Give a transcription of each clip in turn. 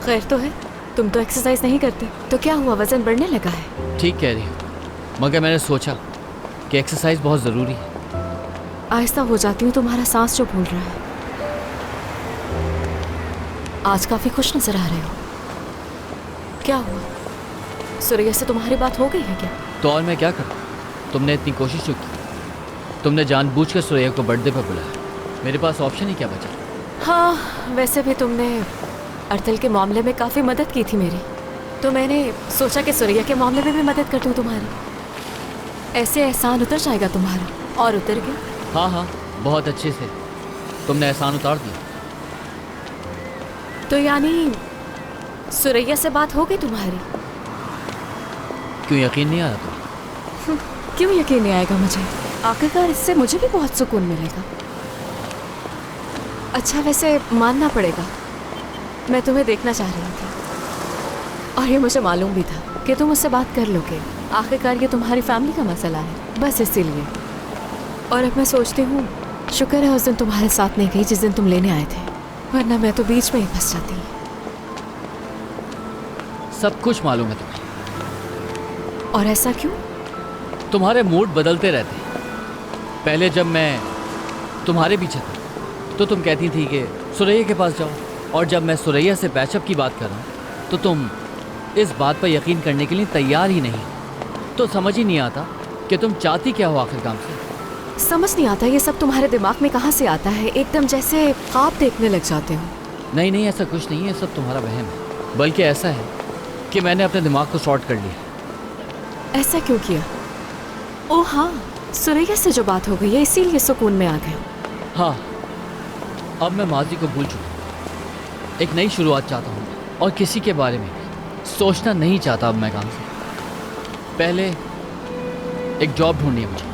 खैर तो है, तुम तो एक्सरसाइज नहीं करते, तो क्या हुआ, वजन बढ़ने लगा है? ठीक कह रही हो, मगर मैंने सोचा कि एक्सरसाइज बहुत ज़रूरी है। आहिस्ता हो जाती हूँ, तुम्हारा सांस जो फूल रहा है। आज काफी खुश नजर आ रहे हो, क्या हुआ? सुरैया से तुम्हारी बात हो गई है क्या? तो और मैं क्या करूँ, तुमने इतनी कोशिश जो की, तुमने जानबूझकर सुरैया को बर्थडे पर बुलाया, मेरे पास ऑप्शन ही क्या बचा? हाँ, वैसे भी तुमने अर्तल के मामले में काफी मदद की थी मेरी, तो मैंने सोचा कि सुरैया के मामले में भी मदद कर दूँ तुम्हारी। ऐसे एहसान उतर जाएगा तुम्हारा, और उतर गया। हाँ हाँ, बहुत अच्छे से तुमने एहसान उतार दिया। तो यानी सुरैया से बात हो गई तुम्हारी? क्यों यकीन नहीं आ रहा तुम्हें? क्यों यकीन नहीं आएगा मुझे, आखिरकार इससे मुझे भी बहुत सुकून मिलेगा। अच्छा, वैसे मानना पड़ेगा, मैं तुम्हें देखना चाह रही थी, और ये मुझे मालूम भी था कि तुम मुझसे बात कर लोगे। आखिरकार ये तुम्हारी फैमिली का मसला है, बस इसीलिए। और अब मैं सोचती हूँ, शुक्र है उस दिन तुम्हारे साथ नहीं गई जिस दिन तुम लेने आए थे, वरना मैं तो बीच में ही फंस जाती। सब कुछ मालूम है तुम्हें। और ऐसा क्यों? तुम्हारे मूड बदलते रहते हैं। पहले जब मैं तुम्हारे पीछे था तो तुम कहती थी कि सुरैया के पास जाओ, और जब मैं सुरैया से पैचअप की बात कर रहा हूँ तो तुम इस बात पर यकीन करने के लिए तैयार ही नहीं। तो समझ ही नहीं आता कि तुम चाहती क्या हो आखिर काम से। समझ नहीं आता ये सब तुम्हारे दिमाग में कहाँ से आता है, एकदम जैसे ख्वाब देखने लग जाते हो। नहीं नहीं, ऐसा कुछ नहीं है, सब तुम्हारा वहम है। बल्कि ऐसा है कि मैंने अपने दिमाग को शॉर्ट कर लिया। ऐसा क्यों किया? ओह हाँ, सुरैया से जो बात हो गई है इसीलिए सुकून में आ गए। हाँ, अब मैं माजी को भूल चुका हूँ, एक नई शुरुआत चाहता हूँ, और किसी के बारे में सोचना नहीं चाहता अब मैं काम से। पहले एक जॉब ढूंढनी है मुझे,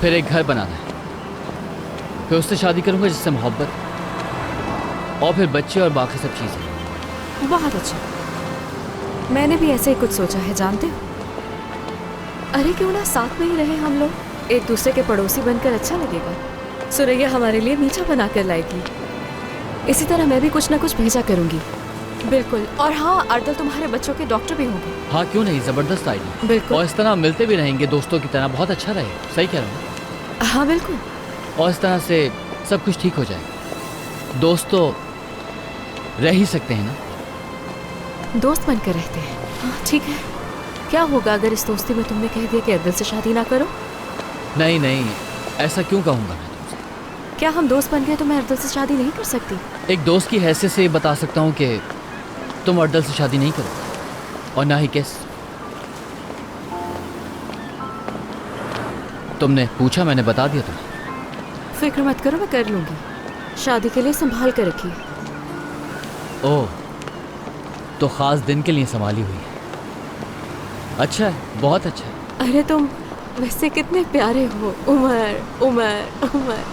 फिर एक घर बनाना है, फिर उससे शादी करूँगा जिससे मोहब्बत, और फिर बच्चे और बाकी सब चीज़ें। बहुत अच्छा, मैंने भी ऐसे ही कुछ सोचा है, जानते हो। अरे क्यों ना साथ में ही रहे हम लोग, एक दूसरे के पड़ोसी बनकर अच्छा लगेगा। सुरैया हमारे लिए मीठा बना कर लाएगी, इसी तरह मैं भी कुछ ना कुछ भेजा करूंगी। बिल्कुल। और हाँ, अर्दल तुम्हारे बच्चों के डॉक्टर भी होंगे। हाँ क्यों नहीं, ज़बरदस्त आइडिया। बिल्कुल। और इस तरह मिलते भी रहेंगे दोस्तों की तरह, बहुत अच्छा रहेगा। सही कह रहा हूँ। हाँ बिल्कुल। और इस तरह से सब कुछ ठीक हो जाएगा। दोस्त तो रह ही सकते हैं ना। दोस्त बनकर रहते हैं, हाँ ठीक है। क्या होगा अगर इस दोस्ती में तुमने कह दिया कि अर्दल से शादी ना करो? नहीं नहीं, ऐसा क्यों कहूँगा मैं तुमसे। क्या हम दोस्त बन गए तो मैं अर्दल से शादी नहीं कर सकती? एक दोस्त की हैसियत से बता सकता हूँ कि तुम अर्दल से शादी नहीं करो, और ना ही किस। तुमने पूछा, मैंने बता दिया तुम्हें। फिक्र मत करो, मैं कर लूंगी। शादी के लिए संभाल कर रखिए। ओह, तो ख़ास दिन के लिए संभाली हुई है। अच्छा है, बहुत अच्छा है। अरे तुम वैसे कितने प्यारे हो। उमर उमर उमर,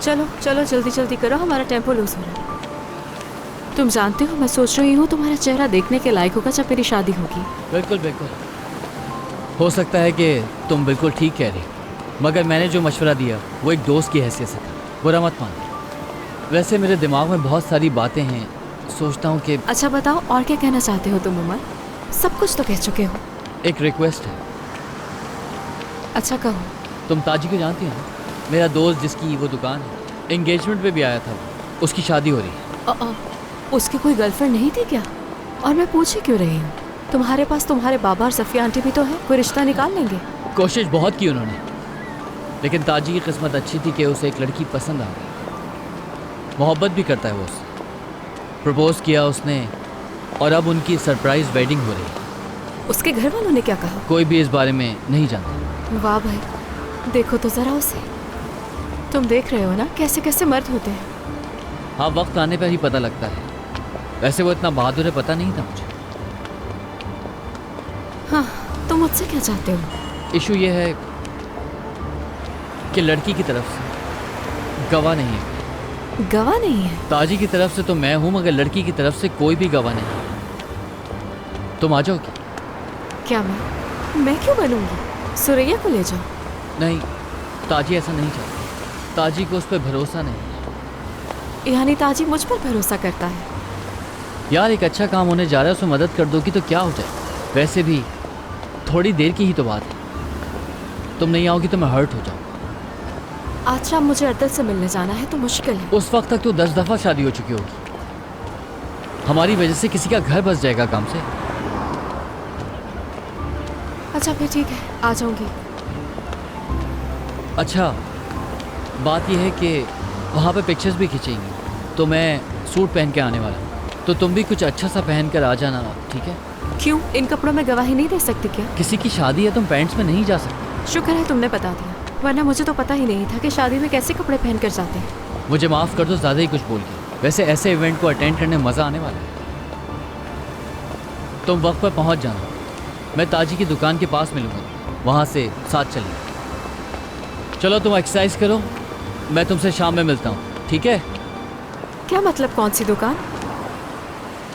चलो चलो जल्दी जल्दी करो, हमारा टेम्पो लूज हो रहा है। तुम जानते हो, मैं सोच रही हूँ तुम्हारा चेहरा देखने के लायक होगा जब मेरी शादी होगी। बिल्कुल बिल्कुल, हो सकता है कि तुम बिल्कुल ठीक कह रही, मगर मैंने जो मशवरा दिया वो एक दोस्त की हैसियत से था, बुरा मत मान। वैसे मेरे दिमाग में बहुत सारी बातें हैं, सोचता हूँ कि। अच्छा बताओ, और क्या कहना चाहते हो तुम उमर? सब कुछ तो कह चुके हो। एक रिक्वेस्ट है। अच्छा कहो। तुम ताजी को जानती हो ना, मेरा दोस्त जिसकी वो दुकान है, एंगेजमेंट पे भी आया था, उसकी शादी हो रही है। उसकी कोई गर्लफ्रेंड नहीं थी क्या? और मैं पूछे क्यों रही हूँ? तुम्हारे पास तुम्हारे बाबा और सफिया आंटी भी तो है, कोई रिश्ता निकाल लेंगे। कोशिश बहुत की उन्होंने, लेकिन ताजी की किस्मत अच्छी थी कि उसे एक लड़की पसंद आ गई, मोहब्बत भी करता है वो उससे। प्रपोज किया उसने, और अब उनकी सरप्राइज वेडिंग हो रही है। उसके घर वालों ने क्या कहा? कोई भी इस बारे में नहीं जानता। वाह भाई, देखो तो जरा उसे। तुम देख रहे हो ना कैसे कैसे मर्द होते हैं। हाँ, वक्त आने पर ही पता लगता है। वैसे वो इतना बहादुर है, पता नहीं था मुझे। हाँ, तुम मुझसे क्या चाहते हो? इशू ये है कि लड़की की तरफ से गवाह नहीं है। गवाह नहीं है? ताजी की तरफ से तो मैं हूँ, मगर लड़की की तरफ से कोई भी गवाह नहीं। तुम आ जाओगी? क्या मैं क्यों बनूंगी? सुरैया को ले जाओ। नहीं, ताजी ऐसा नहीं चाहती। ताजी को उस पर भरोसा नहीं। यानी ताजी मुझ पर भरोसा करता है? यार एक अच्छा काम होने जा रहा है, उसमें मदद कर दोगी तो क्या हो जाए। वैसे भी थोड़ी देर की ही तो बात है, तुम नहीं आओगी तो मैं हर्ट हो जाऊँ। आज शाम मुझे अतल से मिलने जाना है तो मुश्किल है। उस वक्त तक तो 10 दफ़ा शादी हो चुकी होगी। हमारी वजह से किसी का घर बस जाएगा काम से। अच्छा फिर ठीक है, आ जाऊंगी। अच्छा बात यह है कि वहाँ पे पिक्चर्स भी खींचेंगी तो मैं सूट पहन के आने वाला हूँ, तो तुम भी कुछ अच्छा सा पहन कर आ जाना, ठीक है? क्यों, इन कपड़ों में गवाही नहीं दे सकती क्या? किसी की शादी है, तुम पैंट्स में नहीं जा सकते। शुक्र है तुमने बता दिया, वरना मुझे तो पता ही नहीं था कि शादी में कैसे कपड़े पहन कर जाते हैं। मुझे माफ़ कर दो, ज़्यादा ही कुछ बोल गया। वैसे ऐसे इवेंट को अटेंड करने में मज़ा आने वाला है। तुम वक्त पर पहुँच जाना, मैं ताजी की दुकान के पास मिलूंगा, वहाँ से साथ चलेंगे। चलो तुम एक्सरसाइज करो, मैं तुमसे शाम में मिलता हूँ, ठीक है? क्या मतलब, कौन सी दुकान?